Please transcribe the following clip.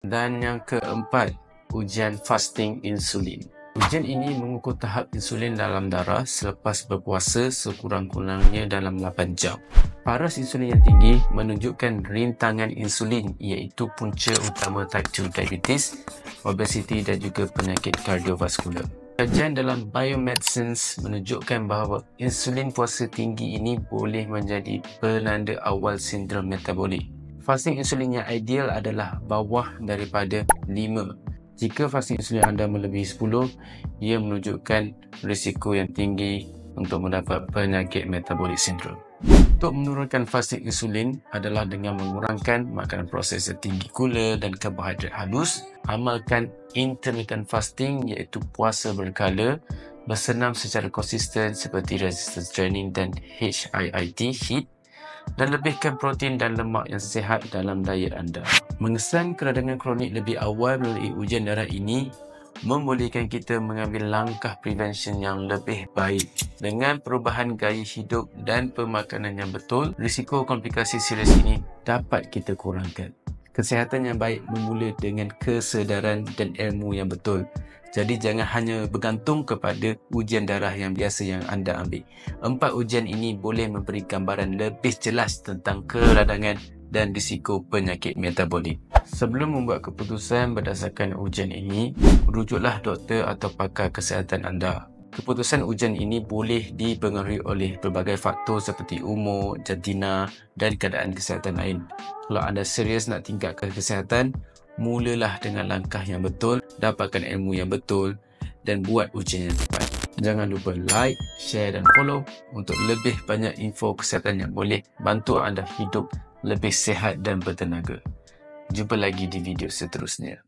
Dan yang keempat, ujian fasting insulin. Ujian ini mengukur tahap insulin dalam darah selepas berpuasa sekurang-kurangnya dalam 8 jam. Paras insulin yang tinggi menunjukkan rintangan insulin, iaitu punca utama type 2 diabetes, obesiti dan juga penyakit kardiovaskular. Kajian dalam biomedicines menunjukkan bahawa insulin puasa tinggi ini boleh menjadi penanda awal sindrom metabolik. Fasting insulin yang ideal adalah bawah daripada 5. Jika fasting insulin anda melebihi 10, ia menunjukkan risiko yang tinggi untuk mendapat penyakit metabolik sindrom. Untuk menurunkan fasting insulin adalah dengan mengurangkan makanan proses yang tinggi gula dan karbohidrat halus, amalkan intermittent fasting iaitu puasa berkala, bersenam secara konsisten seperti resistance training dan HIIT, dan lebihkan protein dan lemak yang sihat dalam diet anda. Mengesan keradangan kronik lebih awal melalui ujian darah ini membolehkan kita mengambil langkah prevention yang lebih baik. Dengan perubahan gaya hidup dan pemakanan yang betul, risiko komplikasi serius ini dapat kita kurangkan. Kesihatan yang baik bermula dengan kesedaran dan ilmu yang betul. Jadi jangan hanya bergantung kepada ujian darah yang biasa yang anda ambil. 4 ujian ini boleh memberi gambaran lebih jelas tentang keradangan dan risiko penyakit metabolik. Sebelum membuat keputusan berdasarkan ujian ini, rujuklah doktor atau pakar kesihatan anda. Keputusan ujian ini boleh dipengaruhi oleh pelbagai faktor seperti umur, jantina dan keadaan kesihatan lain. Kalau anda serius nak tingkatkan kesihatan, mulalah dengan langkah yang betul, dapatkan ilmu yang betul dan buat ujian yang tepat. Jangan lupa like, share dan follow untuk lebih banyak info kesihatan yang boleh bantu anda hidup lebih sihat dan bertenaga. Jumpa lagi di video seterusnya.